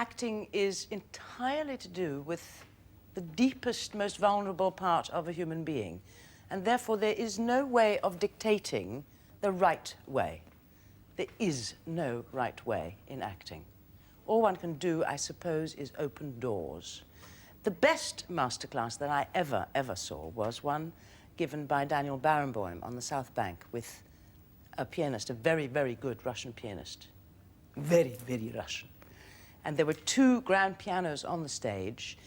acting is entirely to do with the deepest, most vulnerable part of a human being. And therefore, there is no way of dictating the right way. There is no right way in acting. All one can do, I suppose, is open doors. The best masterclass that I ever saw was one given by Daniel Barenboim on the South Bank with a pianist, a very, very good Russian pianist. Very, very Russian. And there were two grand pianos on the stage,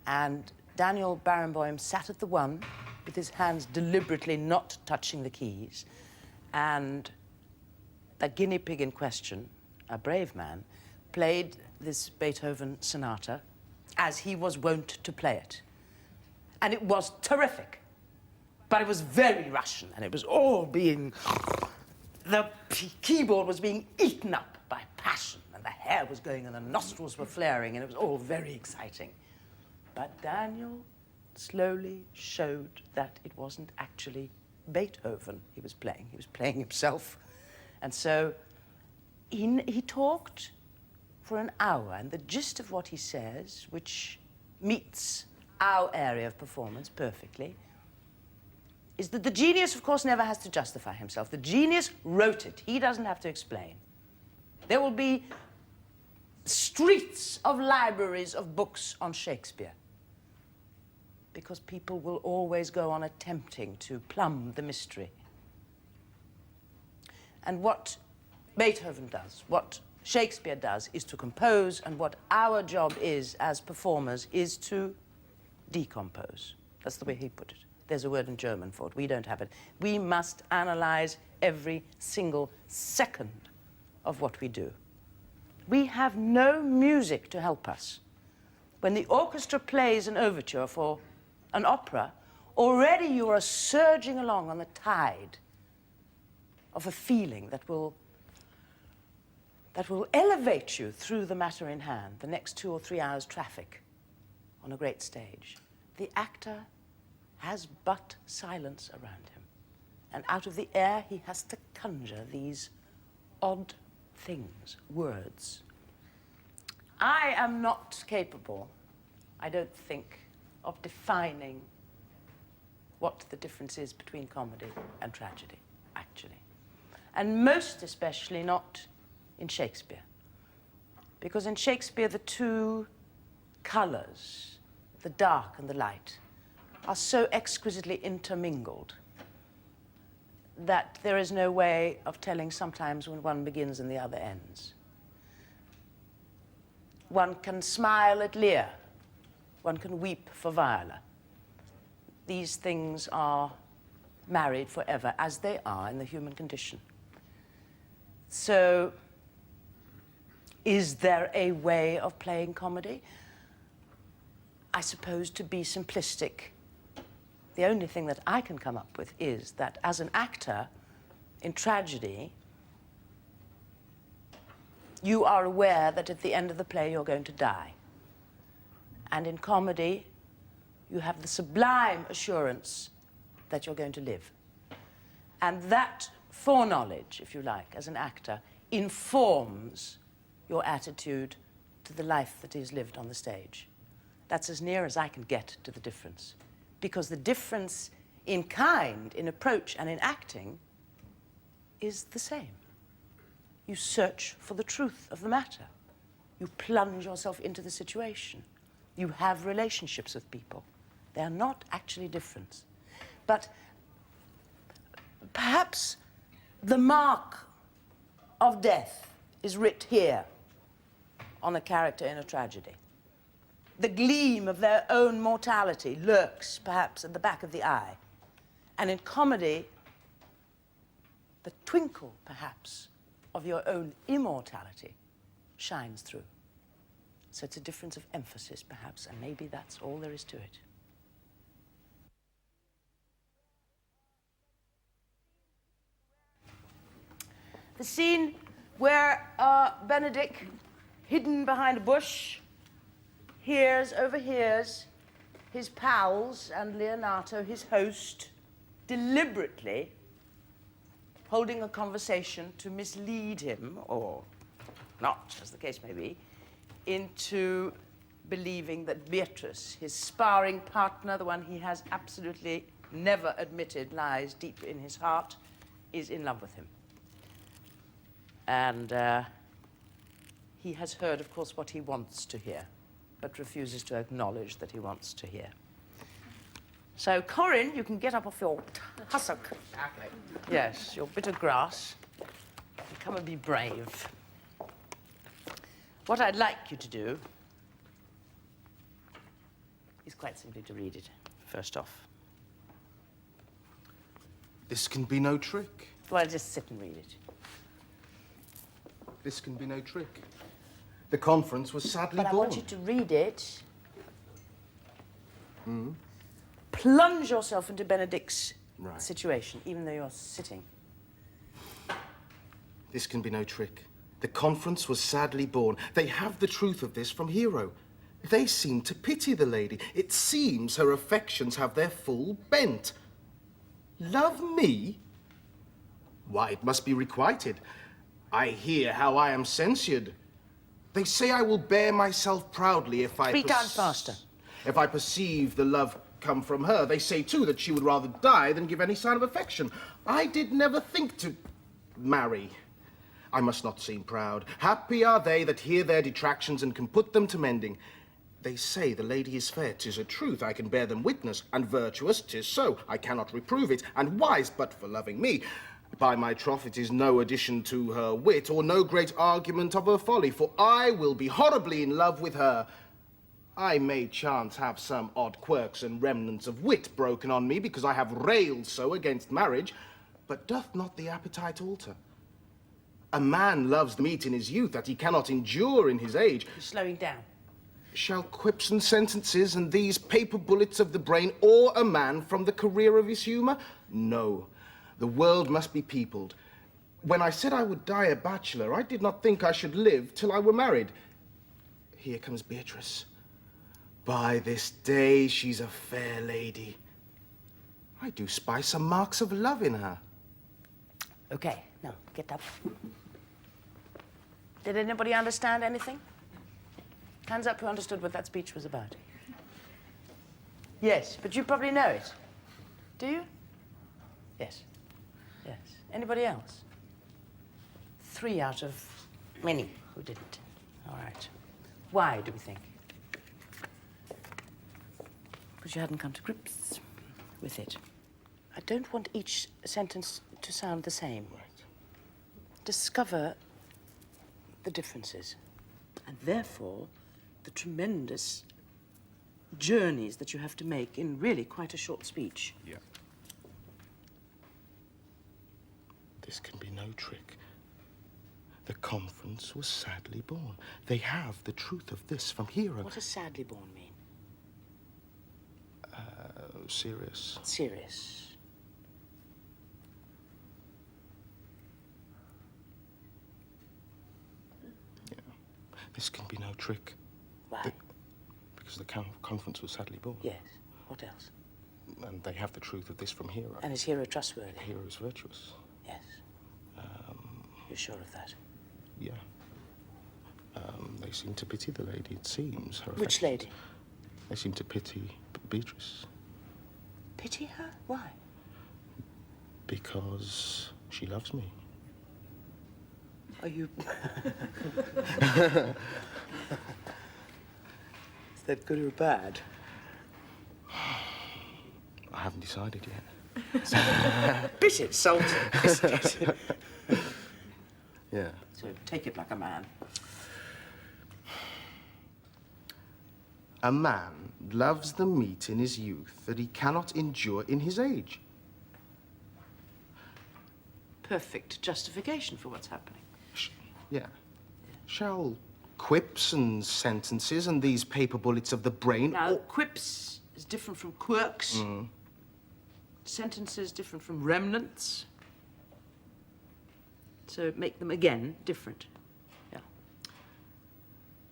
and Daniel Barenboim sat at the one with his hands deliberately not touching the keys, and the guinea pig in question, a brave man, played this Beethoven sonata as he was wont to play it. And it was terrific, but it was very Russian, and it was all being... The keyboard was being eaten up by passion, and the hair was going, and the nostrils were flaring, and it was all very exciting. But Daniel slowly showed that it wasn't actually Beethoven he was playing himself. And so he talked for an hour, and the gist of what he says, which meets our area of performance perfectly, is that the genius, of course, never has to justify himself. The genius wrote it. He doesn't have to explain. There will be streets of libraries of books on Shakespeare, because people will always go on attempting to plumb the mystery. And what Beethoven does, what Shakespeare does, is to compose, and what our job is as performers is to decompose. That's the way he put it. There's a word in German for it. We don't have it. We must analyze every single second of what we do. We have no music to help us. When the orchestra plays an overture for an opera, already you are surging along on the tide of a feeling that will elevate you through the matter in hand, the next 2 or 3 hours traffic on a great stage. The actor has but silence around him, and out of the air he has to conjure these odd things, words. I am not capable, I don't think, of defining what the difference is between comedy and tragedy, actually. And most especially not in Shakespeare. Because in Shakespeare, the two colors, the dark and the light, are so exquisitely intermingled that there is no way of telling sometimes when one begins and the other ends. One can smile at Lear. One can weep for Viola. These things are married forever, as they are in the human condition. So, is there a way of playing comedy? I suppose, to be simplistic, the only thing that I can come up with is that as an actor in tragedy, you are aware that at the end of the play you're going to die. And in comedy, you have the sublime assurance that you're going to live. And that foreknowledge, if you like, as an actor, informs your attitude to the life that is lived on the stage. That's as near as I can get to the difference. Because the difference in kind, in approach, and in acting is the same. You search for the truth of the matter. You plunge yourself into the situation. You have relationships with people. They are not actually different. But perhaps the mark of death is writ here on a character in a tragedy. The gleam of their own mortality lurks, perhaps, at the back of the eye. And in comedy, the twinkle, perhaps, of your own immortality shines through. So it's a difference of emphasis, perhaps, and maybe that's all there is to it. The scene where Benedict, hidden behind a bush, overhears his pals and Leonato, his host, deliberately holding a conversation to mislead him, or not, as the case may be, into believing that Beatrice, his sparring partner, the one he has absolutely never admitted lies deep in his heart, is in love with him. And he has heard, of course, what he wants to hear, but refuses to acknowledge that he wants to hear. So, Corin, you can get up off your tussock. Okay. Yes, your bit of grass. And come and be brave. What I'd like you to do is quite simply to read it, first off. This can be no trick. Well, just sit and read it. This can be no trick. The conference was sadly But I born. want you to read it. Plunge yourself into Benedict's Right. situation, even though you're sitting. This can be no trick. The conference was sadly born. They have the truth of this from Hero. They seem to pity the lady. It seems her affections have their full bent. Love me? Why, it must be requited. I hear how I am censured. They say I will bear myself proudly if I... 3 times faster. If I perceive the love come from her. They say, too, that she would rather die than give any sign of affection. I did never think to marry. I must not seem proud. Happy are they that hear their detractions and can put them to mending. They say the lady is fair, 'tis a truth, I can bear them witness, and virtuous, 'tis so, I cannot reprove it, and wise but for loving me. By my troth, it is no addition to her wit, or no great argument of her folly, for I will be horribly in love with her. I may chance have some odd quirks and remnants of wit broken on me, because I have railed so against marriage, but doth not the appetite alter? A man loves the meat in his youth that he cannot endure in his age. You're slowing down. Shall quips and sentences and these paper bullets of the brain awe a man from the career of his humour? No. The world must be peopled. When I said I would die a bachelor, I did not think I should live till I were married. Here comes Beatrice. By this day, she's a fair lady. I do spy some marks of love in her. Okay, now, get up. Did anybody understand anything? Hands up who understood what that speech was about. Yes, but you probably know it. Do you? Yes. Yes. Anybody else? 3 out of many who didn't. All right. Why, do we think? Because you hadn't come to grips with it. I don't want each sentence to sound the same. Right. Discover the differences, and therefore the tremendous journeys that you have to make in really quite a short speech. Yeah. This can be no trick. The conference was sadly born. They have the truth of this from Hero. What does sadly born mean? Serious. Serious. Yeah. This can be no trick. Why? Because the conference was sadly born. Yes. What else? And they have the truth of this from Hero. And is Hero trustworthy? Hero is virtuous. Yes. You're sure of that? Yeah. They seem to pity the lady, it seems. Her Which affections. lady? They seem to pity Beatrice. Pity her? Why? Because she loves me. Are you... Is that good or bad? I haven't decided yet. Bit insulting, isn't it? Yeah. So take it like a man. A man loves the meat in his youth that he cannot endure in his age. Perfect justification for what's happening. Yeah. Shall quips and sentences and these paper bullets of the brain... Now, quips is different from quirks. Sentences different from remnants. So make them again different. Yeah.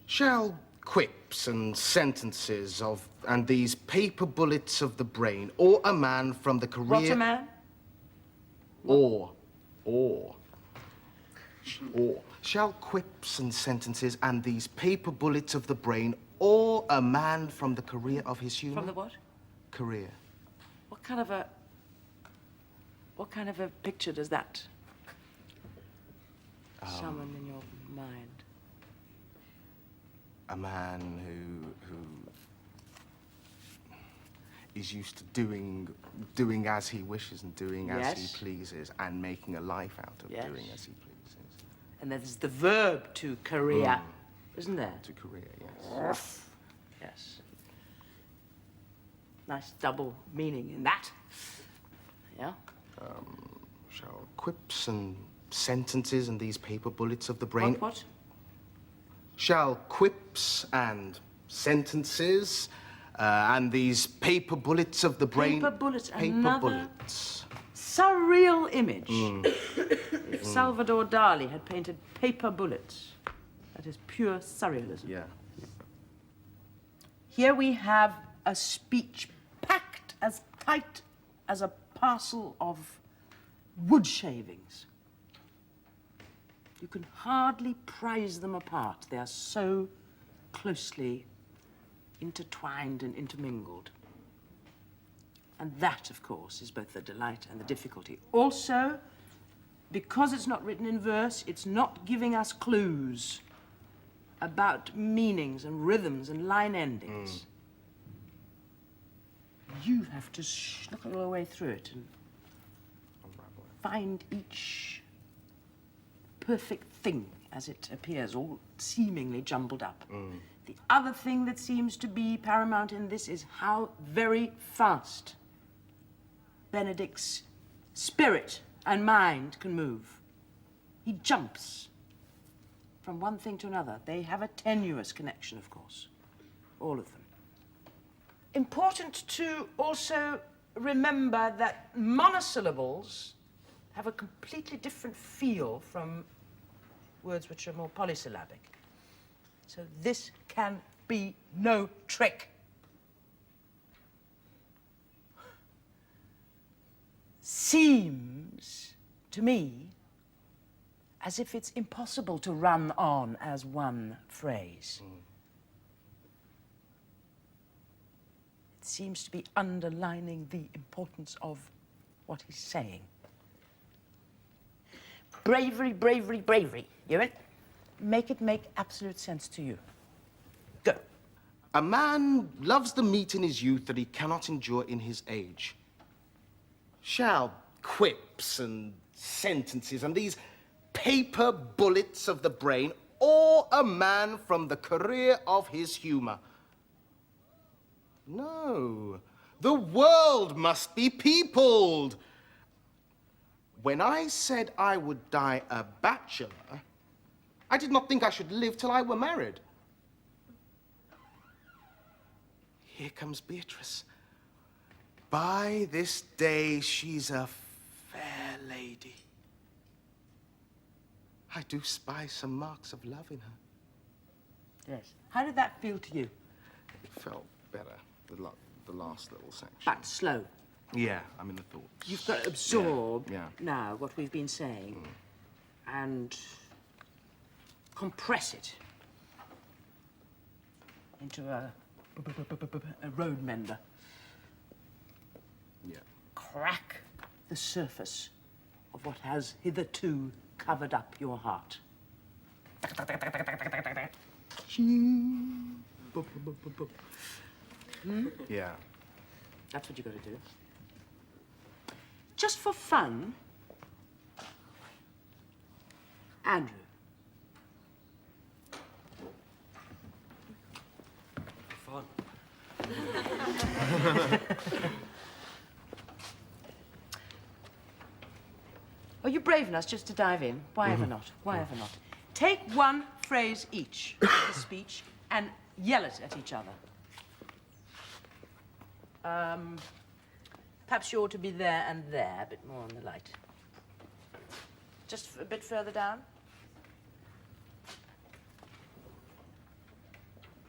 Shall quips and sentences of... and these paper bullets of the brain or a man from the career... What a man? Or. Shall quips and sentences and these paper bullets of the brain awe a man from the career of his humour? From the what? Career. What kind of a picture does that summon in your mind? A man who is used to doing as he wishes and doing as he pleases and making a life out of doing as he pleases. And there's the verb to career, isn't there? To career, yes. Yes. Nice double meaning in that. Yeah? Shall quips and sentences and these paper bullets of the brain... What? Shall quips and sentences and these paper bullets of the brain... Paper bullets, paper another bullets. surreal image. If Salvador Dali had painted paper bullets, that is pure surrealism. Yeah. Here we have a speech packed as tight as a parcel of wood shavings. You can hardly prize them apart. They are so closely intertwined and intermingled. And that, of course, is both the delight and the difficulty. Also, because it's not written in verse, it's not giving us clues about meanings and rhythms and line endings. You have to look all the way through it and find each perfect thing as it appears, all seemingly jumbled up. The other thing that seems to be paramount in this is how very fast Benedict's spirit and mind can move. He jumps from one thing to another. They have a tenuous connection, of course, all of them. Important to also remember that monosyllables have a completely different feel from words which are more polysyllabic. So this can be no trick. Seems to me as if it's impossible to run on as one phrase. It seems to be underlining the importance of what he's saying. Bravery, bravery, bravery. You it? Make it make absolute sense to you. Go. A man loves the meat in his youth that he cannot endure in his age. Shall quips and sentences and these paper bullets of the brain awe a man from the career of his humour? No, the world must be peopled. When I said I would die a bachelor, I did not think I should live till I were married. Here comes Beatrice. By this day, she's a fair lady. I do spy some marks of love in her. Yes. How did that feel to you? It felt better, the last little section. But slow. Yeah, I'm in the thoughts. You've got to absorb Yeah. now what we've been saying and compress it into a road mender. Yeah. Crack the surface of what has hitherto covered up your heart. Yeah. That's what you've got to do. Just for fun, Andrew. Fun. Are you brave enough just to dive in? Why ever not? Why ever not? Take one phrase each of the speech and yell it at each other. Perhaps you ought to be there and there, a bit more on the light. Just a bit further down.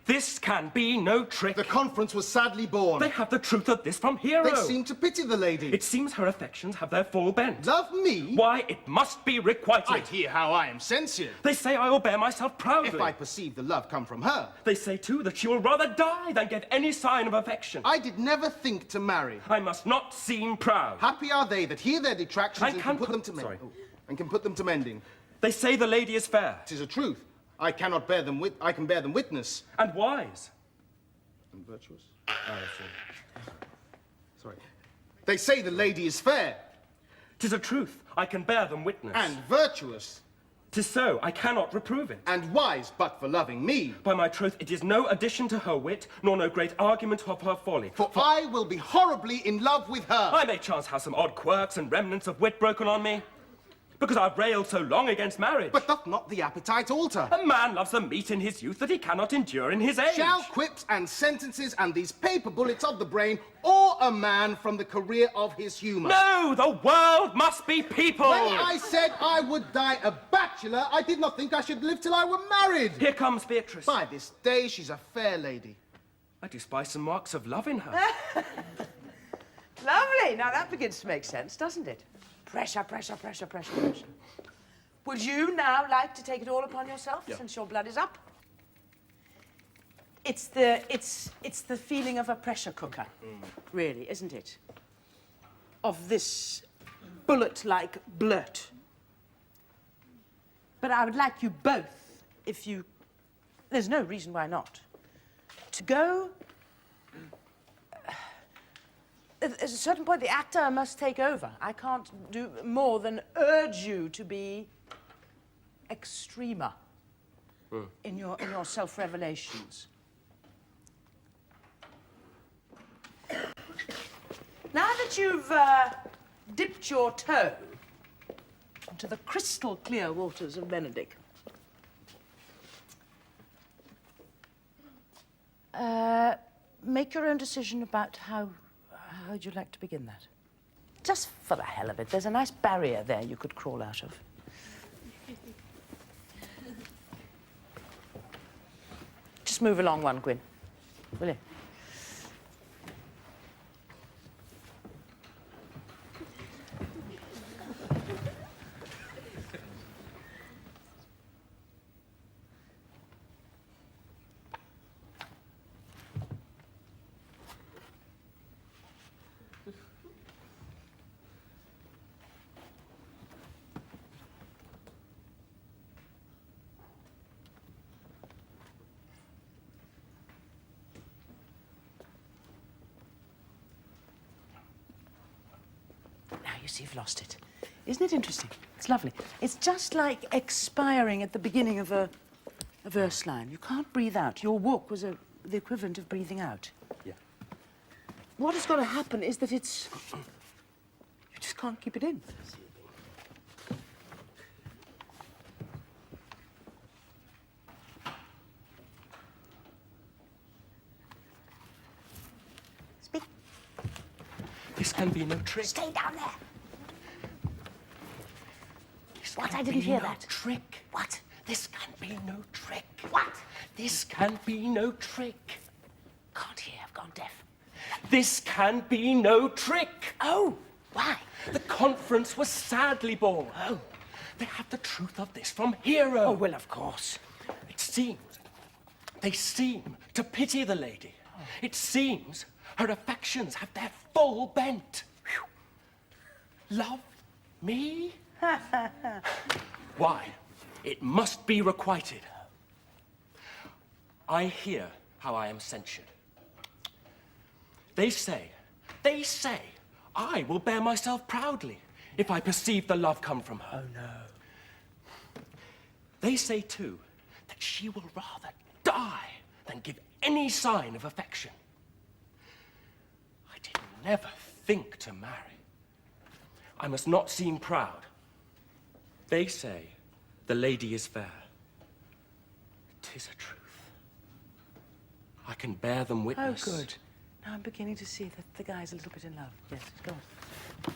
This can be no trick. The conference was sadly born. They have the truth of this from Hero. They seem to pity the lady. It seems her affections have their full bent. Love me? Why, it must be requited. I'd hear how I am censured. They say I will bear myself proudly. If I perceive the love come from her. They say, too, that she will rather die than give any sign of affection. I did never think to marry. I must not seem proud. Happy are they that hear their detractions and can can put them to and can put them to mending. They say the lady is fair. 'Tis a truth. I can bear them witness. And wise. And virtuous? Sorry. They say the lady is fair. 'Tis a truth. I can bear them witness. And virtuous. 'Tis so. I cannot reprove it. And wise, but for loving me. By my troth, it is no addition to her wit, nor no great argument of her folly. For I will be horribly in love with her. I may chance have some odd quirks and remnants of wit broken on me, because I've railed so long against marriage. But doth not the appetite alter? A man loves the meat in his youth that he cannot endure in his age. Shall quips and sentences and these paper bullets of the brain awe a man from the career of his humour? No, the world must be peopled. When I said I would die a bachelor, I did not think I should live till I were married. Here comes Beatrice. By this day, she's a fair lady. I do spy some marks of love in her. Lovely. Now that begins to make sense, doesn't it? Pressure, pressure, pressure, pressure, pressure. Would you now like to take it all upon yourself, since your blood is up? It's the feeling of a pressure cooker, really, isn't it? Of this bullet-like blurt. But I would like you both, if you... There's no reason why not. To go... At a certain point, the actor must take over. I can't do more than urge you to be extremer in your self-revelations. Now that you've dipped your toe into the crystal clear waters of Benedict, make your own decision about how would you like to begin that? Just for the hell of it. There's a nice barrier there you could crawl out of. Just move along one, Gwyn. Will you? See, you've lost it. Isn't it interesting? It's lovely. It's just like expiring at the beginning of a verse line. You can't breathe out. Your walk was the equivalent of breathing out. Yeah. What has got to happen is that it's... You just can't keep it in. Speak. This can be no trick. Stay down there. What? I Can didn't be hear no that. Trick. What? This can be no trick. What? This can be no trick. Can't hear. I've gone deaf. This can be no trick. Oh, why? The conference was sadly born. Oh. They have the truth of this from Hero. Oh, well, of course. They seem to pity the lady. Oh. It seems her affections have their full bent. Whew. Love me? Why? It must be requited. I hear how I am censured. They say, I will bear myself proudly if I perceive the love come from her. Oh, no. They say, too, that she will rather die than give any sign of affection. I did never think to marry. I must not seem proud. They say the lady is fair. 'Tis a truth. I can bear them witness. Oh, good. Now I'm beginning to see that the guy's a little bit in love. Yes, go on.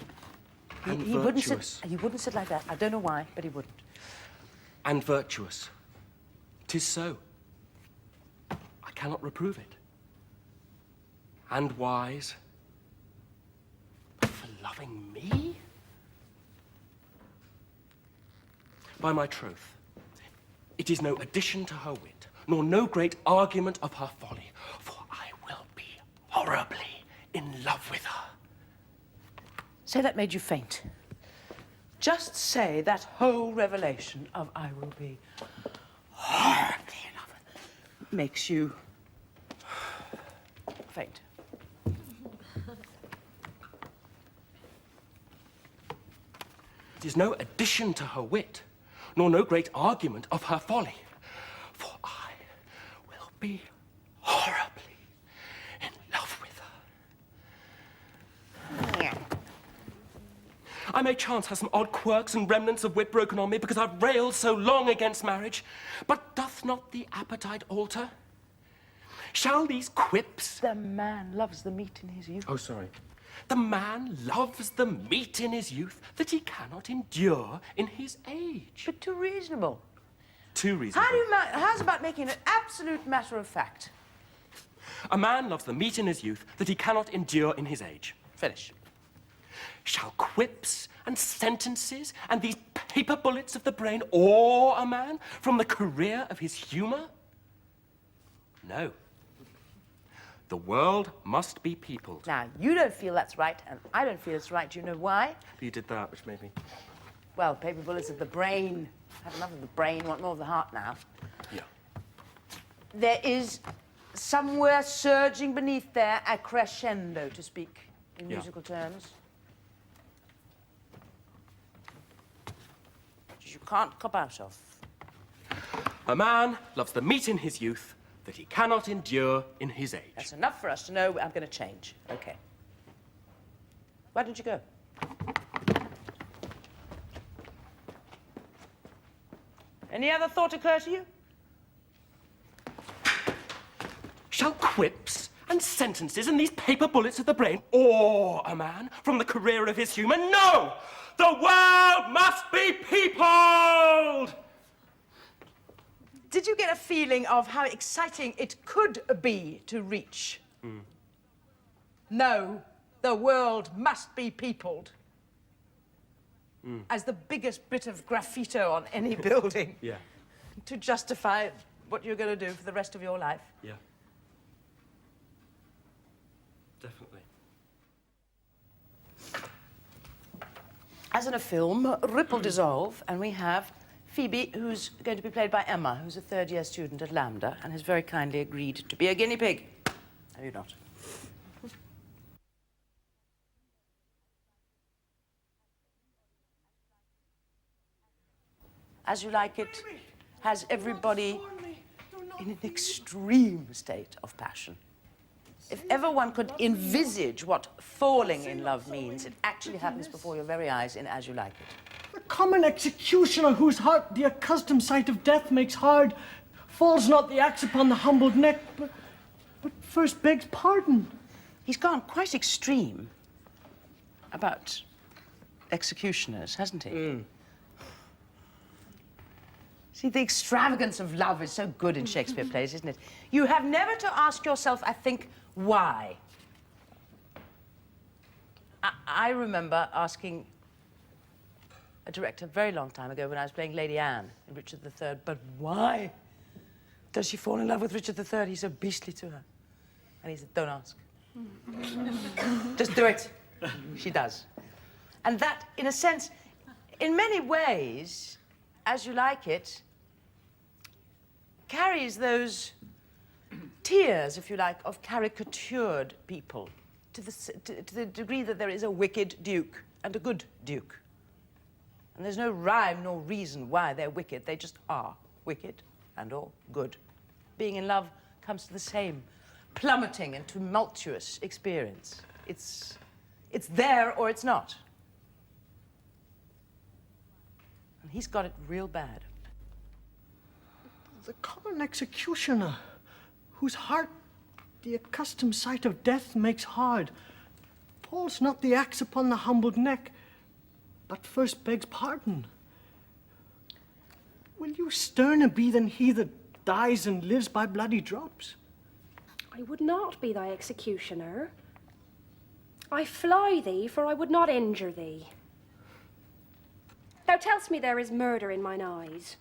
And He virtuous. wouldn't sit like that. I don't know why, but he wouldn't. And virtuous. 'Tis so. I cannot reprove it. And wise. But for loving me? By my troth, it is no addition to her wit, nor no great argument of her folly, for I will be horribly in love with her. Say that made you faint. Just say that whole revelation of I will be horribly in love with her makes you faint. It is no addition to her wit, nor no great argument of her folly, for I will be horribly in love with her. I may chance have some odd quirks and remnants of wit broken on me because I've railed so long against marriage, but doth not the appetite alter? Shall these quips... The man loves the meat in his youth. Oh, sorry. The man loves the meat in his youth that he cannot endure in his age. But too reasonable. Too reasonable. How's about making it an absolute matter of fact? A man loves the meat in his youth that he cannot endure in his age. Finish. Shall quips and sentences and these paper bullets of the brain awe a man from the career of his humor? No. The world must be peopled. Now, you don't feel that's right, and I don't feel it's right. Do you know why? You did that, which made me... Well, paper bullets of the brain. Have enough of the brain, want more of the heart now. Yeah. There is somewhere surging beneath there a crescendo, to speak in musical terms. Which you can't cop out of. A man loves the meat in his youth that he cannot endure in his age. That's enough for us to know I'm going to change. Okay. Why don't you go? Any other thought occur to you? Shall quips and sentences and these paper bullets of the brain awe a man from the career of his humor? No! The world must be peopled! Did you get a feeling of how exciting it could be to reach? No, the world must be peopled. As the biggest bit of graffito on any building. Yeah. To justify what you're going to do for the rest of your life. Yeah. Definitely. As in a film, ripple dissolve, and we have Phoebe, who's going to be played by Emma, who's a third-year student at Lambda, and has very kindly agreed to be a guinea pig. Have you not? As You Like It has everybody in an extreme state of passion. If ever one could envisage what falling in love means, it actually happens before your very eyes in As You Like It. The common executioner whose heart the accustomed sight of death makes hard falls not the axe upon the humbled neck, but first begs pardon. He's gone quite extreme about executioners, hasn't he? See, the extravagance of love is so good in Shakespeare plays, isn't it? You have never to ask yourself, I think, why? I remember asking a director a very long time ago when I was playing Lady Anne in Richard III, but why does she fall in love with Richard III? He's so beastly to her. And he said, don't ask. Just do it. She does. And that, in a sense, in many ways, As You Like It carries those tears, if you like, of caricatured people to the degree that there is a wicked duke and a good duke. And there's no rhyme nor reason why they're wicked. They just are wicked and or good. Being in love comes to the same plummeting and tumultuous experience. It's there or it's not. And he's got it real bad. The common executioner whose heart the accustomed sight of death makes hard falls not the axe upon the humbled neck, but first begs pardon. Will you sterner be than he that dies and lives by bloody drops? I would not be thy executioner. I fly thee, for I would not injure thee. Thou tell'st me there is murder in mine eyes.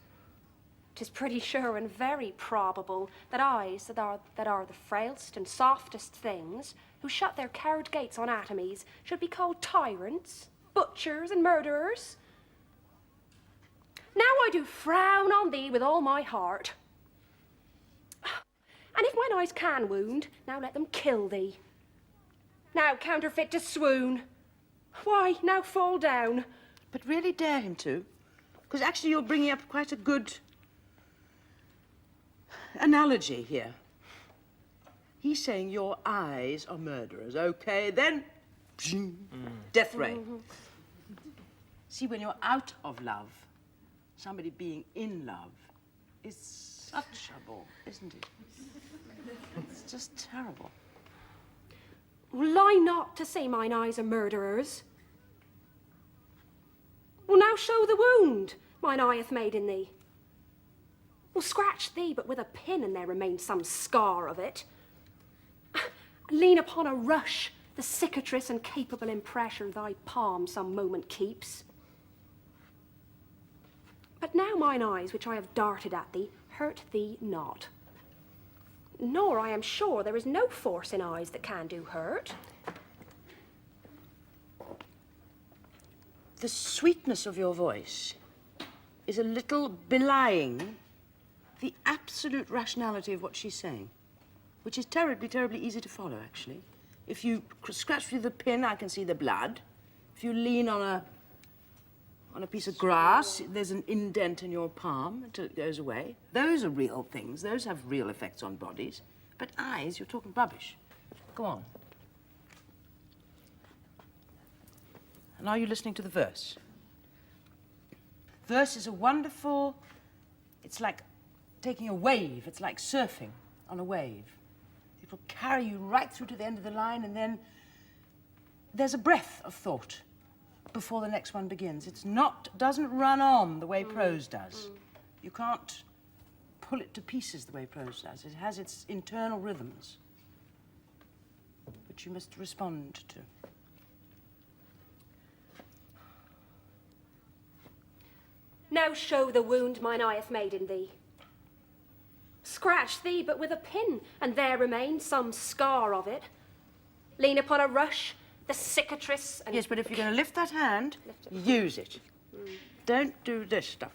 'Tis pretty sure and very probable that eyes that are the frailest and softest things, who shut their coward gates on atomies, should be called tyrants, butchers, and murderers. Now I do frown on thee with all my heart. And if mine eyes can wound, now let them kill thee. Now counterfeit to swoon. Why, now fall down. But really dare him to, because actually you're bringing up quite a good analogy here. He's saying your eyes are murderers. Okay, then death ray. See, when you're out of love, somebody being in love is such a bore, isn't it? It's just terrible. Lie not to say mine eyes are murderers. Well, now show the wound mine eye hath made in thee. Well, scratch thee but with a pin, and there remains some scar of it. Lean upon a rush, the cicatrice and capable in pressure thy palm some moment keeps. But now mine eyes, which I have darted at thee, hurt thee not. Nor, I am sure, there is no force in eyes that can do hurt. The sweetness of your voice is a little belying the absolute rationality of what she's saying, which is terribly, terribly easy to follow, actually. If you scratch through the pin, I can see the blood. If you lean on a piece of grass, there's an indent in your palm until it goes away. Those are real things. Those have real effects on bodies. But eyes, you're talking rubbish. Go on. And are you listening to the verse? Verse is a wonderful, it's like taking a wave. It's like surfing on a wave. It will carry you right through to the end of the line, and then there's a breath of thought before the next one begins. Doesn't run on the way prose does. You can't pull it to pieces the way prose does. It has its internal rhythms, which you must respond to. Now show the wound mine eye hath made in thee. Scratch thee but with a pin, and there remains some scar of it. Lean upon a rush, the cicatrice and... Yes, but if you're going to lift that hand, use it. Don't do this stuff.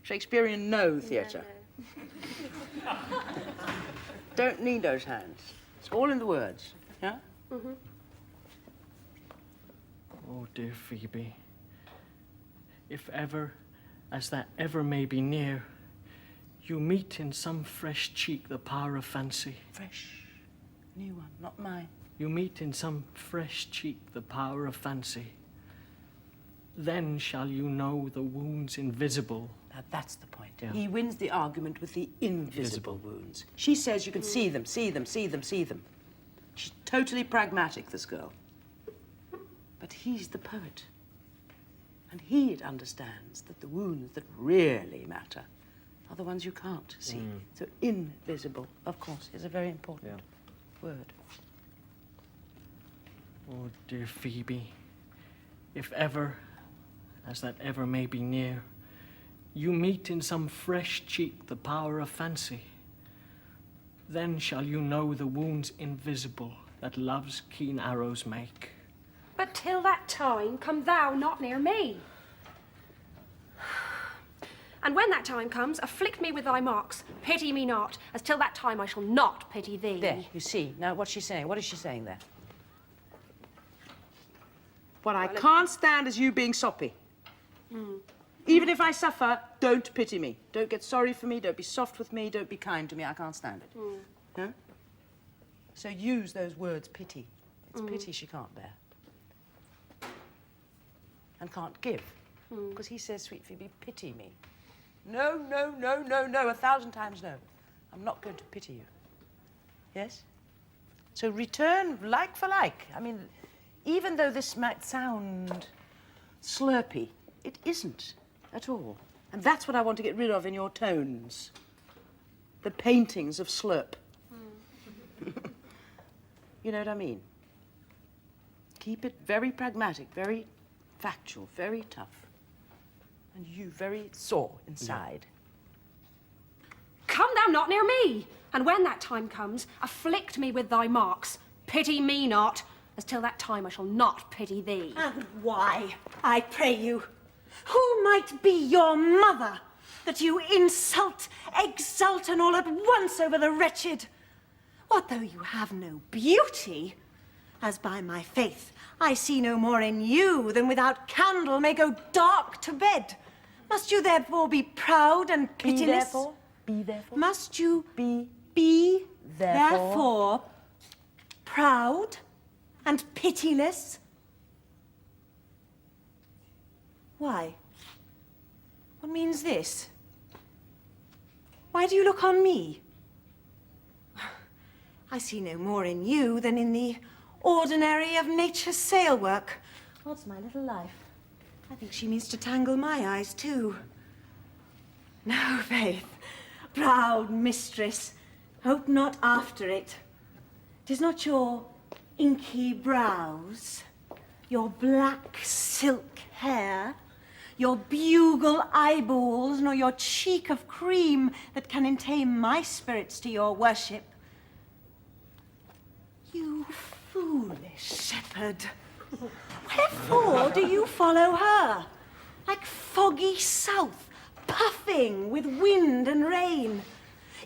Shakespearean no theatre. No. Don't need those hands. It's all in the words, yeah? Oh, dear Phoebe, if ever, as that ever may be near, you meet in some fresh cheek the power of fancy. Fresh, new one, not mine. You meet in some fresh cheek the power of fancy. Then shall you know the wounds invisible. Now, that's the point. Yeah. He wins the argument with the invisible wounds. She says you can see them, see them, see them, see them. She's totally pragmatic, this girl. But he's the poet. And he understands that the wounds that really matter are the ones you can't see. So invisible, of course, is a very important word. Oh, dear Phoebe, if ever, as that ever may be near, you meet in some fresh cheek the power of fancy, then shall you know the wounds invisible that love's keen arrows make. But till that time, come thou not near me. And when that time comes, afflict me with thy mocks. Pity me not, as till that time I shall not pity thee. There, you see. Now, what's she saying? What is she saying there? What I can't stand is you being soppy. Even if I suffer, don't pity me. Don't get sorry for me. Don't be soft with me. Don't be kind to me. I can't stand it. No? So use those words, pity. It's pity she can't bear. And can't give. Because he says, sweet Phoebe, pity me. No, no, no, no, no, 1,000 times no. I'm not going to pity you. Yes? So return like for like. I mean, even though this might sound slurpy, it isn't at all. And that's what I want to get rid of in your tones. The paintings of slurp. You know what I mean? Keep it very pragmatic, very factual, very tough. And you very sore inside. Come thou not near me, and when that time comes, afflict me with thy marks. Pity me not, as till that time I shall not pity thee. And why, I pray you? Who might be your mother, that you insult, exult, and all at once over the wretched? What though you have no beauty? As by my faith, I see no more in you than without candle may go dark to bed. Must you therefore be proud and pitiless? Be therefore. Must you Be therefore proud and pitiless? Why? What means this? Why do you look on me? I see no more in you than in the ordinary of nature's sail work. What's my little life? I think she means to tangle my eyes too. No, Faith, proud mistress, hope not after it. 'Tis not your inky brows, your black silk hair, your bugle eyeballs, nor your cheek of cream that can entame my spirits to your worship. You foolish shepherd, wherefore do you follow her? Like foggy south, puffing with wind and rain.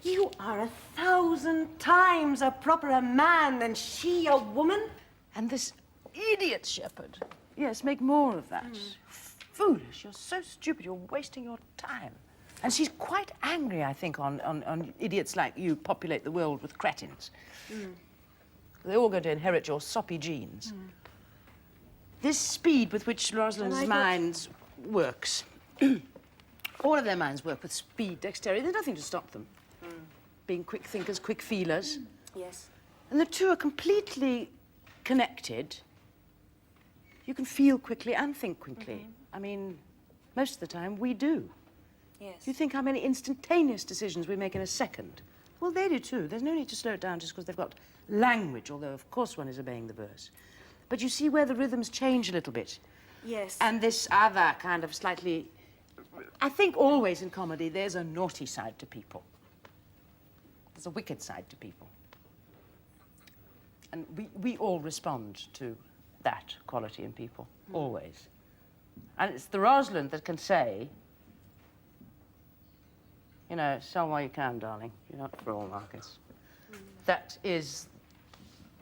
You are 1,000 times a properer man than she a woman. And this idiot shepherd. Yes, make more of that. Foolish, you're so stupid, you're wasting your time. And she's quite angry, I think, on idiots like you populate the world with cretins. They're all going to inherit your soppy genes. This speed with which Rosalind's mind works, all of their minds work with speed, dexterity. There's nothing to stop them. Being quick thinkers, quick feelers. Yes. And the two are completely connected. You can feel quickly and think quickly. I mean, most of the time we do. Yes. You think how many instantaneous decisions we make in a second? Well, they do too. There's no need to slow it down just because they've got language, although of course one is obeying the verse. But you see where the rhythms change a little bit. Yes. And this other kind of slightly... I think always in comedy there's a naughty side to people. There's a wicked side to people. And we all respond to that quality in people, always. And it's the Rosalind that can say, you know, sell while you can, darling. You're not for all markets. That is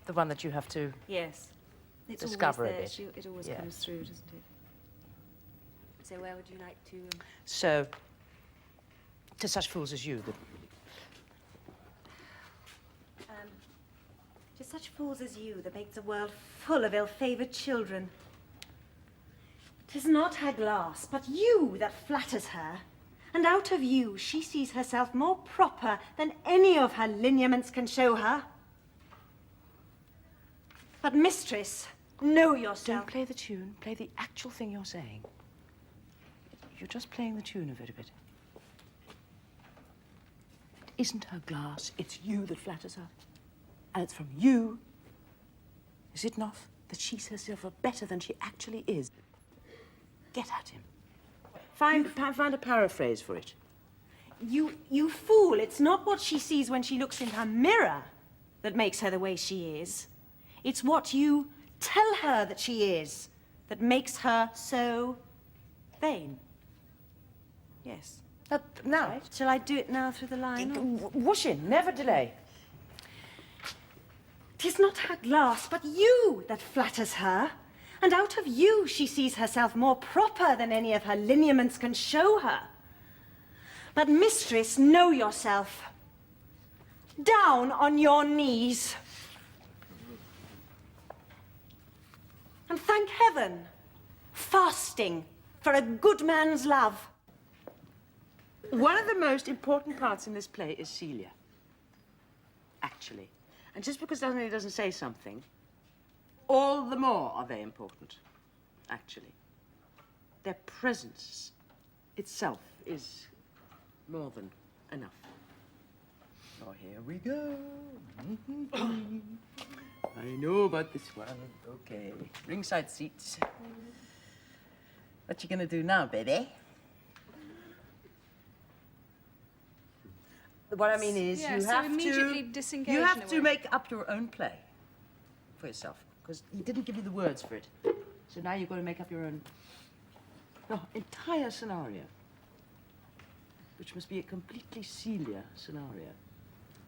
the one that you have to Yes. It's discover a always bit. there. It always Yeah. comes through, doesn't it? So where would you like to... So, to such fools as you, To such fools as you that make the world full of ill-favoured children. 'Tis not her glass, but you that flatters her. And out of you she sees herself more proper than any of her lineaments can show her. But mistress, know yourself. don't play the tune, play the actual thing you're saying. You're just playing the tune of it a bit. It isn't her glass, it's you that flatters her. And it's from you, is it not, that she sees herself better than she actually is? Get at him. Find a paraphrase for it. You fool, it's not what she sees when she looks in her mirror that makes her the way she is. It's what you tell her that she is that makes her so vain. Yes. Now, Shall I do it now through the line? whoosh in, never delay. 'Tis not her glass, but you that flatters her. And out of you she sees herself more proper than any of her lineaments can show her. But mistress, know yourself. Down on your knees. And thank heaven, fasting for a good man's love. One of the most important parts in this play is Celia. Actually. And just because it doesn't say something, all the more are they important, actually. Their presence itself is more than enough. Oh, here we go. I know about this one. Okay. Ringside seats. What you gonna do now, baby? What I mean is, Yeah, you so have immediately to disengage you have in a to way. make up your own play for yourself, because he didn't give you the words for it. So now you've got to make up your own entire scenario, which must be a completely Celia scenario.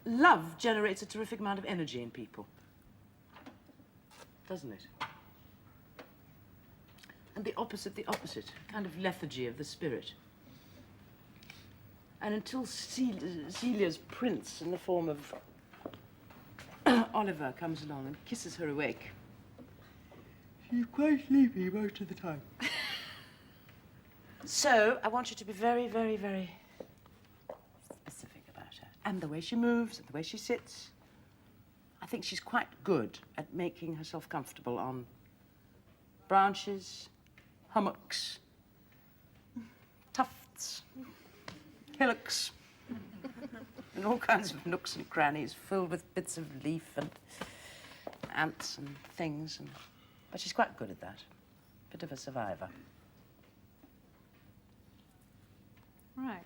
Love generates a terrific amount of energy in people, doesn't it? And the opposite, a kind of lethargy of the spirit. And until Celia's prince in the form of Oliver comes along and kisses her awake, she's quite sleepy most of the time. So I want you to be very, very, very specific about her. And the way she moves, and the way she sits. I think she's quite good at making herself comfortable on branches, hummocks, tufts, hillocks, and all kinds of nooks and crannies filled with bits of leaf and ants and things. But she's quite good at that. Bit of a survivor. Right.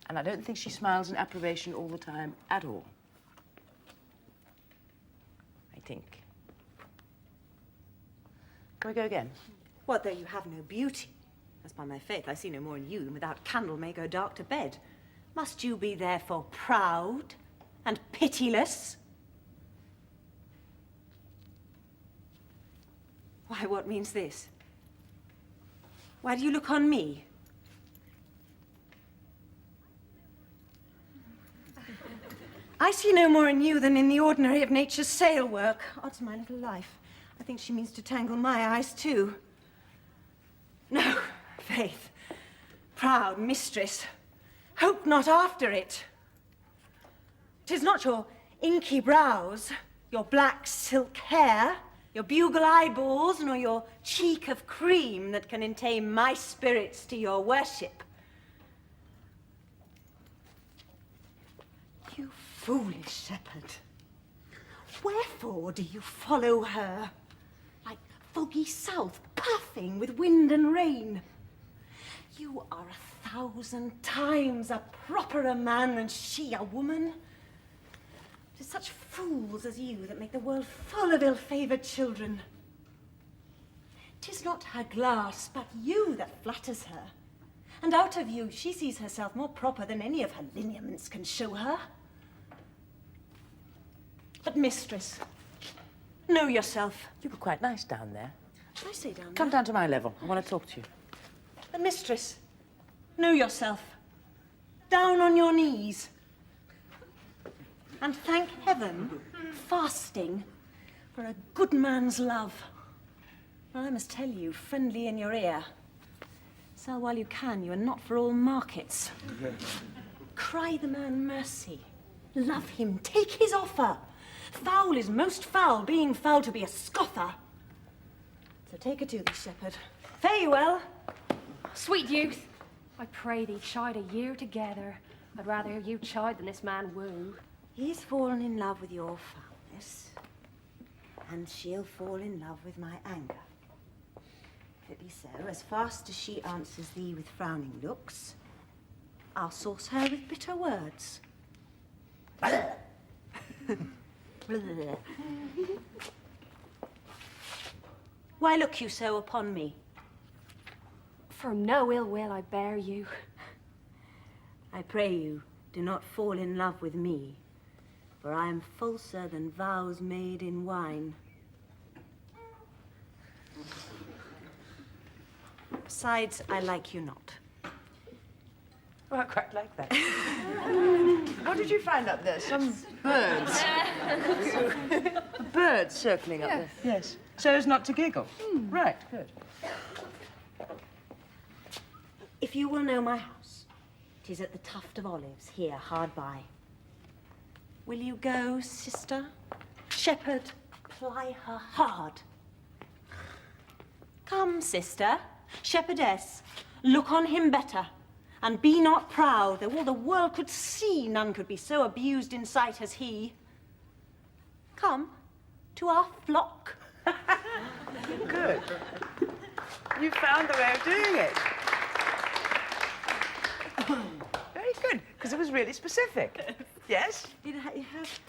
And I don't think she smiles in approbation all the time at all. I think. Can we go again? What, though you have no beauty? As by my faith, I see no more in you than without candle may go dark to bed. Must you be therefore proud and pitiless? Why, what means this? Why do you look on me? I see no more in you than in the ordinary of nature's sail work. Odds my little life. I think she means to tangle my eyes, too. No, faith, proud mistress, hope not after it. 'Tis not your inky brows, your black silk hair, your bugle eyeballs, nor your cheek of cream that can entame my spirits to your worship. You foolish shepherd, wherefore do you follow her? Like foggy south, puffing with wind and rain. You are 1,000 times a properer man than she, a woman. 'Tis such fools as you that make the world full of ill-favoured children. 'Tis not her glass, but you that flatters her. And out of you she sees herself more proper than any of her lineaments can show her. But mistress, know yourself. You were quite nice down there. Should I say down Come there? down to my level. I want to talk to you. But mistress, know yourself. Down on your knees. And thank heaven, fasting, for a good man's love. For I must tell you, friendly in your ear, sell while you can, you are not for all markets. Cry the man mercy. Love him, take his offer. Foul is most foul, being foul to be a scoffer. So take her to thee, shepherd. Fare you well. Sweet youth, I pray thee chide a year together. I'd rather hear you chide than this man woo. He's fallen in love with your foulness, and she'll fall in love with my anger. If it be so, as fast as she answers thee with frowning looks, I'll sauce her with bitter words. Why look you so upon me? For no ill will I bear you. I pray you, do not fall in love with me, for I am falser than vows made in wine. Besides, I like you not. Oh, I quite like that. What did you find up there? Some birds. Birds circling up there. Yes. So as not to giggle. Right, good. If you will know my house, 'tis at the Tuft of Olives, here, hard by. Will you go, sister? Shepherd, ply her hard. Come, sister, shepherdess, look on him better. And be not proud, though all the world could see none could be so abused in sight as he. Come to our flock. Good. You found the way of doing it. Very good, because it was really specific. Yes?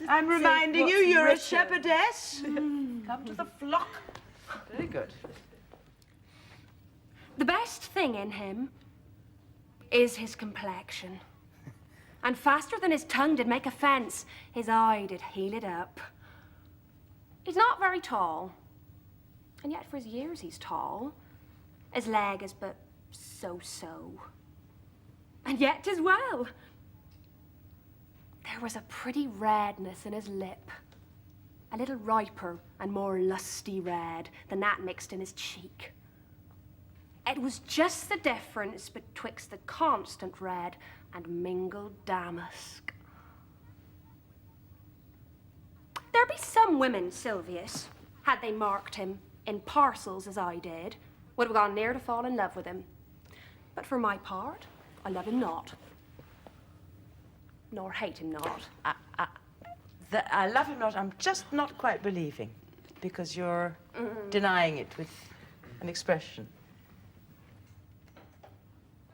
I'm reminding you, you're a shepherdess. Come to the flock. Very good. The best thing in him is his complexion. And faster than his tongue did make offence, his eye did heal it up. He's not very tall, and yet for his years he's tall. His leg is but so-so, and yet 'tis well. There was a pretty redness in his lip, a little riper and more lusty red than that mixed in his cheek. It was just the difference betwixt the constant red and mingled damask. There be some women, Silvius, had they marked him in parcels as I did, would have gone near to fall in love with him. But for my part, I love him not, nor hate him not. I love him not, I'm just not quite believing, because you're denying it with an expression.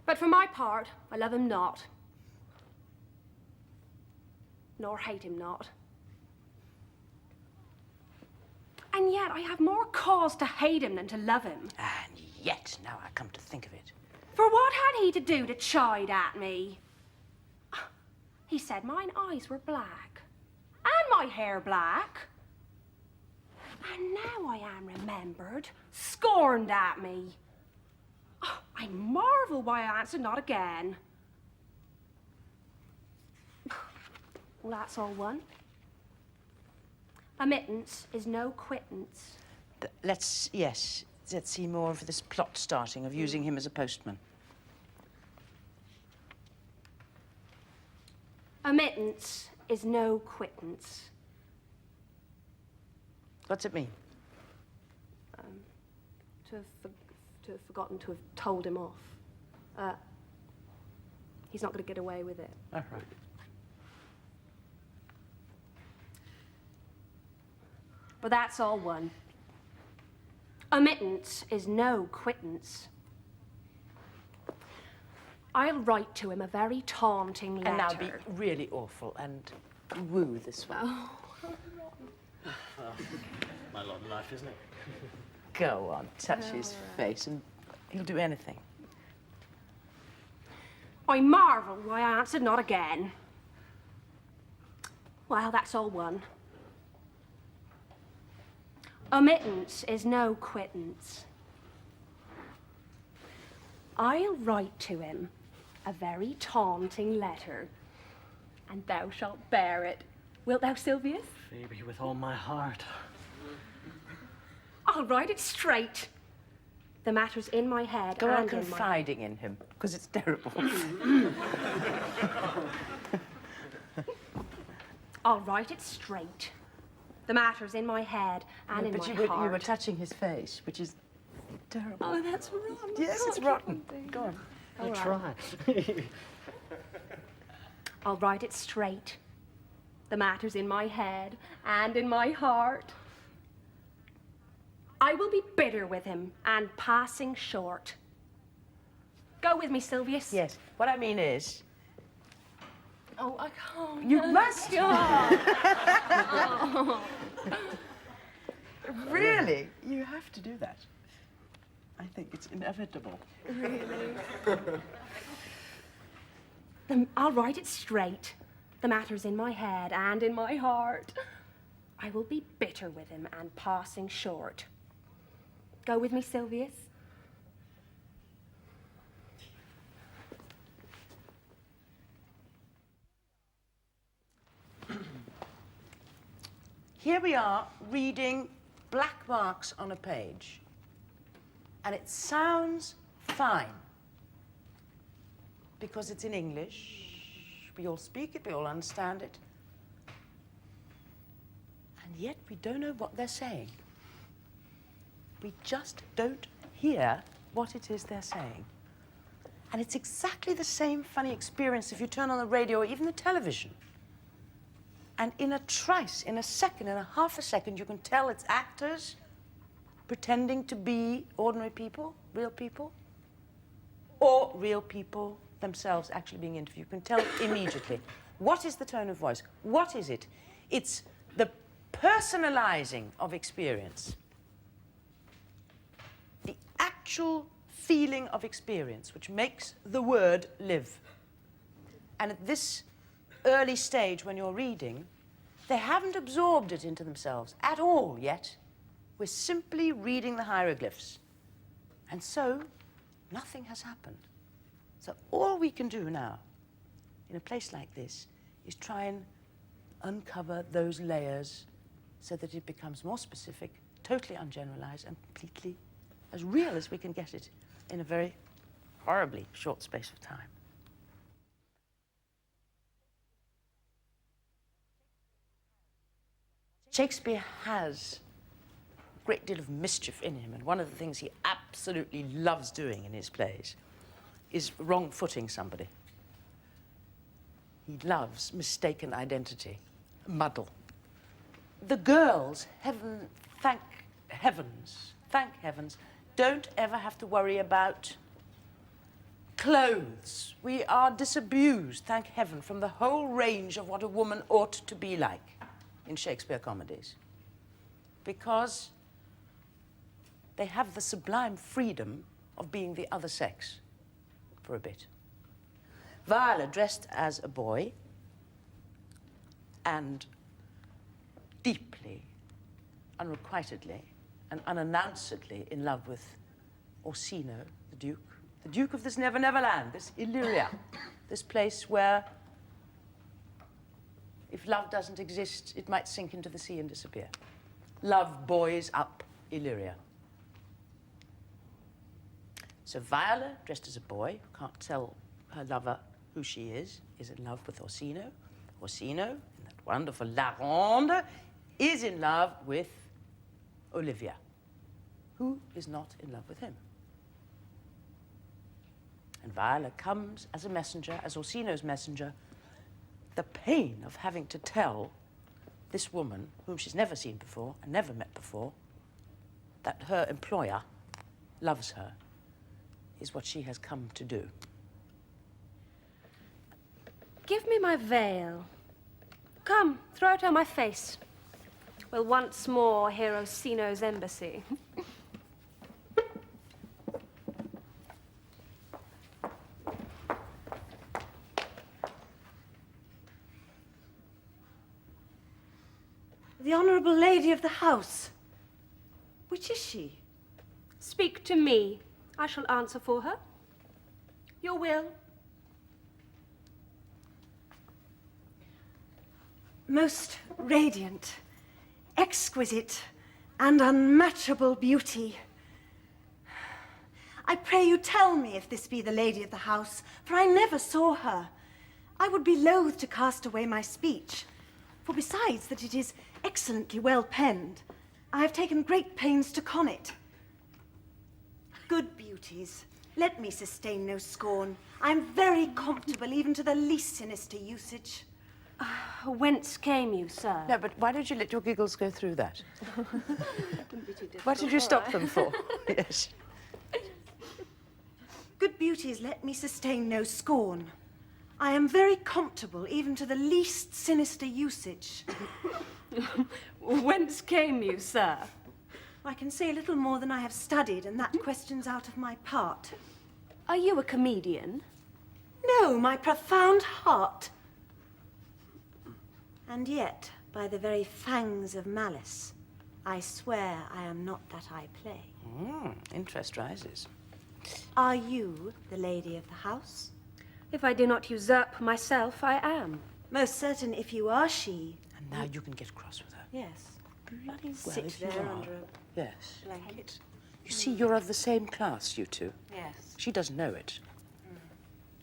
But for my part, I love him not, nor hate him not. And yet I have more cause to hate him than to love him. And yet, now I come to think of it. For what had he to do to chide at me? He said mine eyes were black, and my hair black. And now I am remembered, scorned at me. Oh, I marvel why I answered not again. Well, that's all one. Admittance is no quittance. Let's see more of this plot starting of using him as a postman. Admittance is no quittance. What's it mean? To have forgotten to have told him off. He's not going to get away with it. All right. But that's all one. Admittance is no quittance. I'll write to him a very taunting letter. And now be really awful and woo this one. My lot in life, isn't it? Go on, touch his face and he'll do anything. I marvel why I answered not again. Well, that's all one. Admittance is no quittance. I'll write to him a very taunting letter, and thou shalt bear it. Wilt thou, Silvius? Phoebe, with all my heart. I'll write it straight. The matter's in my head. Go on and in my... confiding in him, because it's terrible. I'll write it straight. The matter's in my head and in my heart. You were touching his face, which is terrible. Oh, that's rotten. Yes, it's rotten. Go on. I'll try. I'll write it straight. The matter's in my head and in my heart. I will be bitter with him and passing short. Go with me, Silvius. Yes, what I mean is, Oh, I can't. you must. Really, you have to do that. I think it's inevitable. I'll write it straight. The matter's in my head and in my heart. I will be bitter with him and passing short. Go with me, Silvius. Here we are reading black marks on a page, and it sounds fine because it's in English. We all speak it, we all understand it, and yet we don't know what they're saying. We just don't hear what it is they're saying. And it's exactly the same funny experience if you turn on the radio or even the television. And in a trice, in a second, in a half a second, you can tell it's actors pretending to be ordinary people, or real people themselves actually being interviewed. You can tell immediately. What is the tone of voice? What is it? It's the personalizing of experience. The actual feeling of experience, which makes the word live. And at this early stage when you're reading, they haven't absorbed it into themselves at all yet. We're simply reading the hieroglyphs. And so, nothing has happened. So all we can do now, in a place like this, is try and uncover those layers so that it becomes more specific, totally ungeneralized, and completely as real as we can get it in a very horribly short space of time. Shakespeare has a great deal of mischief in him, and one of the things he absolutely loves doing in his plays is wrong-footing somebody. He loves mistaken identity, muddle. The girls, thank heavens, don't ever have to worry about clothes. We are disabused, thank heaven, from the whole range of what a woman ought to be like in Shakespeare comedies, because they have the sublime freedom of being the other sex for a bit. Viola, dressed as a boy and deeply, unrequitedly, and unannouncedly in love with Orsino, the Duke of this Never Never Land, this Illyria, this place where if love doesn't exist, it might sink into the sea and disappear. Love buoys up Illyria. So Viola, dressed as a boy, who can't tell her lover who she is in love with Orsino. Orsino, in that wonderful La Ronde, is in love with Olivia, who is not in love with him. And Viola comes as a messenger, as Orsino's messenger, the pain of having to tell this woman, whom she's never seen before and never met before, that her employer loves her, is what she has come to do. Give me my veil. Come, throw it on my face. We'll once more hear Orsino's embassy. The Honourable Lady of the House. Which is she? Speak to me. I shall answer for her. Your will. Most radiant, exquisite, and unmatchable beauty. I pray you tell me if this be the lady of the house, for I never saw her. I would be loath to cast away my speech, for besides that it is excellently well penned, I have taken great pains to con it. Good beauties, let me sustain no scorn. I am very comfortable even to the least sinister usage. Whence came you, sir? No, but why did you let your giggles go through that? What did you stop them for? Yes. Good beauties, let me sustain no scorn. I am very comfortable even to the least sinister usage. Whence came you, sir? I can say little more than I have studied, and that question's out of my part. Are you a comedian? No, my profound heart. And yet, by the very fangs of malice, I swear I am not that I play. Interest rises. Are you the lady of the house? If I do not usurp myself, I am. Most certain if you are she. And now you can get cross with her. Yes. Bloody well, Sit if you there are. under a Yes. blanket. You see, you're of the same class, you two. Yes. She doesn't know it.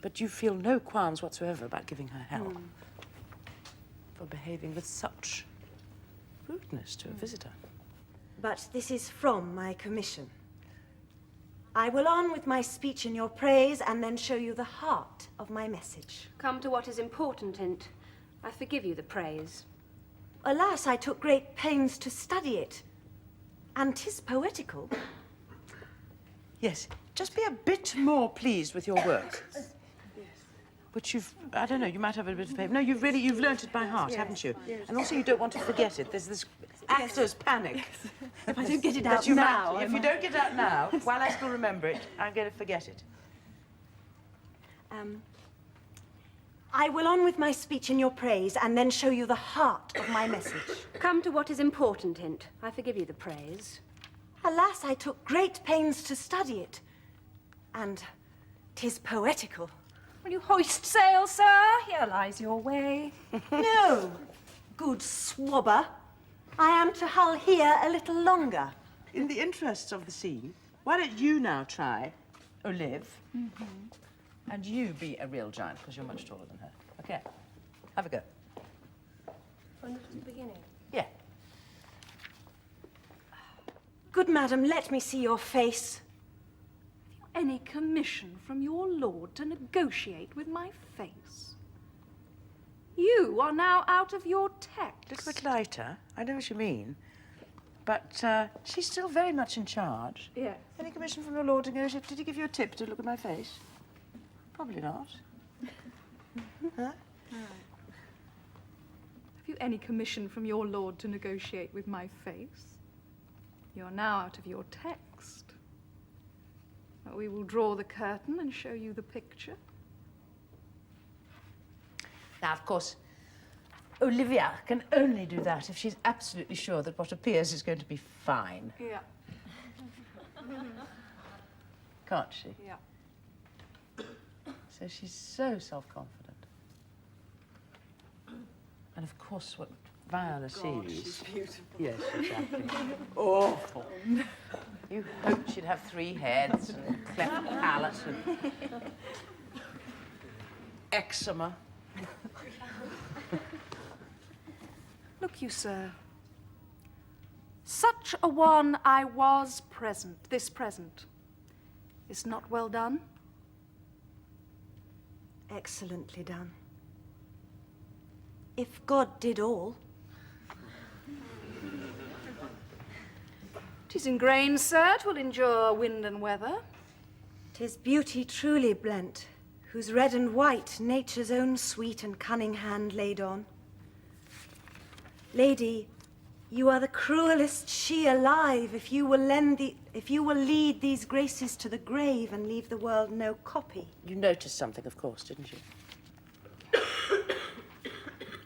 But you feel no qualms whatsoever about giving her hell for behaving with such rudeness to a visitor. But this is from my commission. I will on with my speech in your praise and then show you the heart of my message. Come to what is important in't. I forgive you the praise. Alas, I took great pains to study it, and 'tis poetical. Yes, just be a bit more pleased with your work. Which you've, I don't know, you might have a bit of paper. No, you've learnt it by heart, haven't you? Yes. And also you don't want to forget it. There's this actor's panic. If I don't get it that out you now... if you don't get it out now, while I still remember it, I'm going to forget it. I will on with my speech in your praise and then show you the heart of my message. Come to what is important in't. I forgive you the praise. Alas, I took great pains to study it, and 'tis poetical. Will you hoist sail, sir? Here lies your way. No, good swabber. I am to hull here a little longer. In the interests of the scene, why don't you now try Olive, and you be a real giant, because you're much taller than her. Okay, have a go. From the beginning. Yeah. Good madam, let me see your face. Any commission from your lord to negotiate with my face? You are now out of your text. A little bit lighter. I know what you mean. But she's still very much in charge. Yes. Any commission from your lord to negotiate? Did he give you a tip to look at my face? Probably not. Huh? Have you any commission from your lord to negotiate with my face? You're now out of your text. But we will draw the curtain and show you the picture. Now, of course, Olivia can only do that if she's absolutely sure that what appears is going to be fine. Yeah. Can't she? Yeah. So she's so self-confident. And of course, what Viola sees... she's beautiful. Yes, exactly. Awful. You hoped she'd have 3 heads and cleft palate and eczema. Look you, sir. Such a one I was present, this present. Is not well done? Excellently done. If God did all. 'Tis in grain, sir, 'twill endure wind and weather. 'Tis beauty truly blent, whose red and white nature's own sweet and cunning hand laid on. Lady, you are the cruelest she alive if you will lead these graces to the grave and leave the world no copy. You noticed something, of course, didn't you?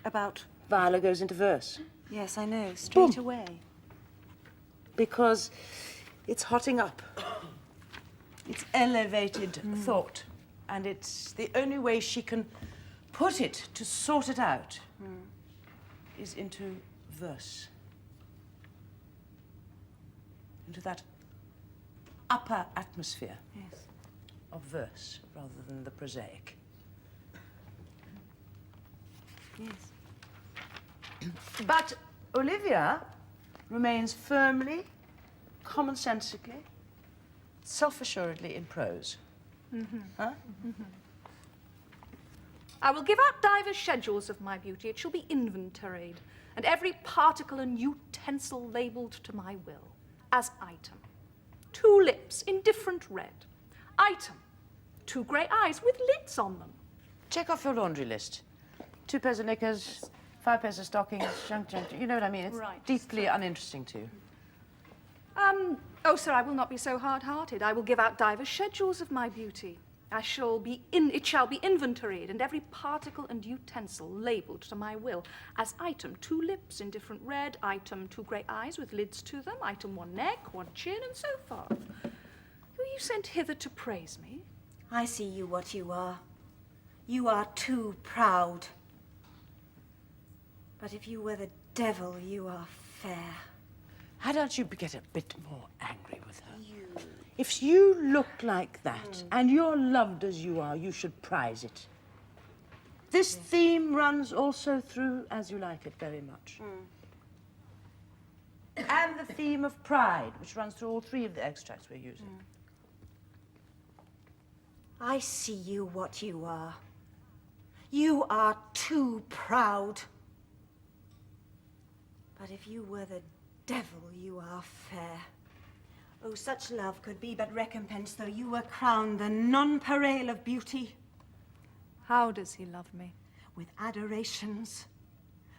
About? Viola goes into verse. Yes, I know, straight Boom. away. Because it's hotting up. It's elevated thought. And it's the only way she can put it to sort it out is into verse. Into that upper atmosphere of verse rather than the prosaic. Yes. But Olivia remains firmly, commonsensically, self-assuredly in prose. Huh? I will give out divers schedules of my beauty. It shall be inventoried, and every particle and utensil labelled to my will, as item. 2 lips in different red. Item, 2 grey eyes with lids on them. Check off your laundry list. 2 pairs of knickers, 5 pairs of stockings, junk, you know what I mean? It's Right. deeply uninteresting to you. Oh, sir, I will not be so hard-hearted. I will give out divers schedules of my beauty. It shall be inventoried, and every particle and utensil labelled to my will, as item 2 lips in different red, item 2 grey eyes with lids to them, item 1 neck, 1 chin, and so forth. Were you sent hither to praise me? I see you what you are. You are too proud. But if you were the devil, you are fair. How don't you get a bit more angry with her? If you look like that and you're loved as you are, you should prize it. This theme runs also through As You Like It very much. And the theme of pride, which runs through all 3 of the extracts we're using. I see you what you are. You are too proud. But if you were the devil, you are fair. Oh, such love could be but recompense, though you were crowned the nonpareil of beauty. How does he love me? With adorations,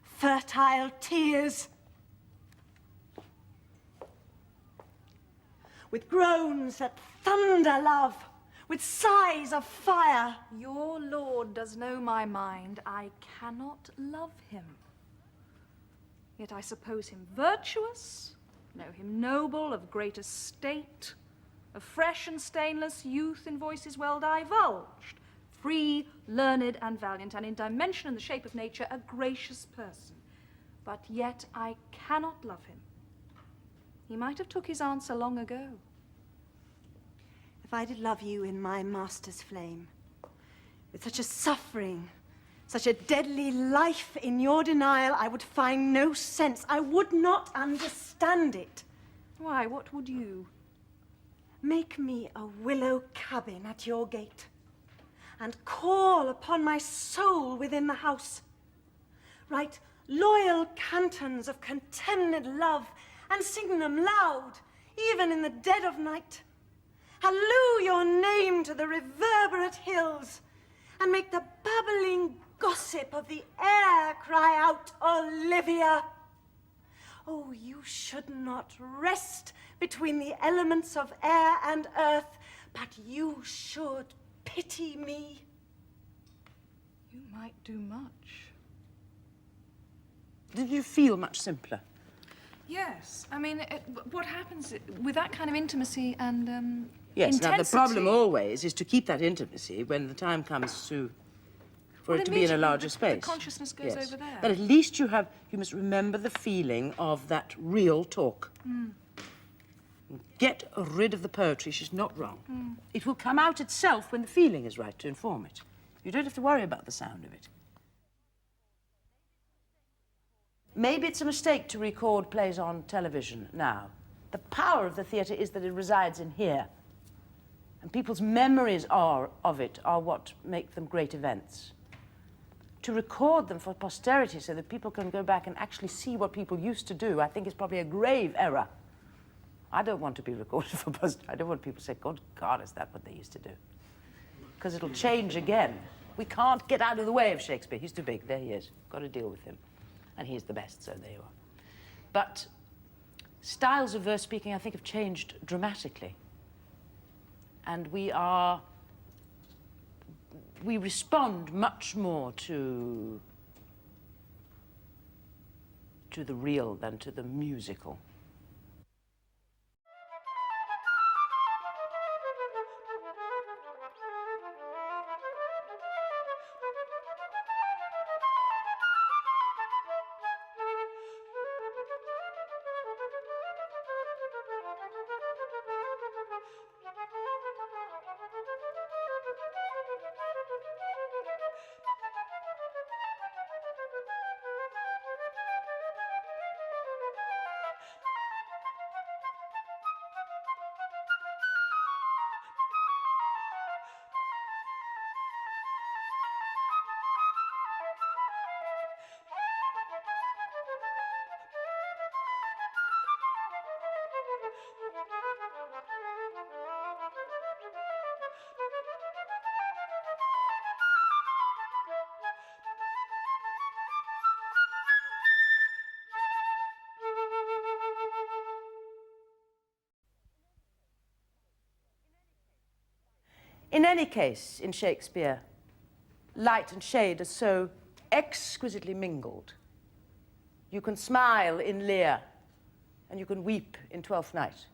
fertile tears, with groans that thunder love, with sighs of fire. Your lord does know my mind. I cannot love him. Yet I suppose him virtuous, know him noble, of great estate, of fresh and stainless youth in voices well divulged, free, learned, and valiant, and in dimension and the shape of nature a gracious person. But yet I cannot love him. He might have took his answer long ago. If I did love you in my master's flame, with such a suffering, such a deadly life in your denial, I would find no sense. I would not understand it. Why, what would you? Make me a willow cabin at your gate, and call upon my soul within the house. Write loyal cantons of contemned love, and sing them loud, even in the dead of night. Halloo your name to the reverberate hills, and make the babbling gossip of the air cry out, Olivia! Oh, you should not rest between the elements of air and earth, but you should pity me. You might do much. Did you feel much simpler? Yes. I mean, what happens with that kind of intimacy and Yes, intensity? now the problem always is to keep that intimacy when the time comes for Well, it to be in a immediately larger the space. consciousness goes over there. But at least you must remember the feeling of that real talk. Get rid of the poetry, she's not wrong. It will come out itself when the feeling is right to inform it. You don't have to worry about the sound of it. Maybe it's a mistake to record plays on television now. The power of the theatre is that it resides in here. And people's memories of it are what make them great events. To record them for posterity so that people can go back and actually see what people used to do, I think is probably a grave error. I don't want to be recorded for posterity. I don't want people to say, God, is that what they used to do? Because it'll change again. We can't get out of the way of Shakespeare. He's too big. There he is. Got to deal with him. And he's the best, so there you are. But styles of verse speaking, I think, have changed dramatically. And we respond much more to the real than to the musical. In any case, in Shakespeare, light and shade are so exquisitely mingled. You can smile in Lear, and you can weep in Twelfth Night.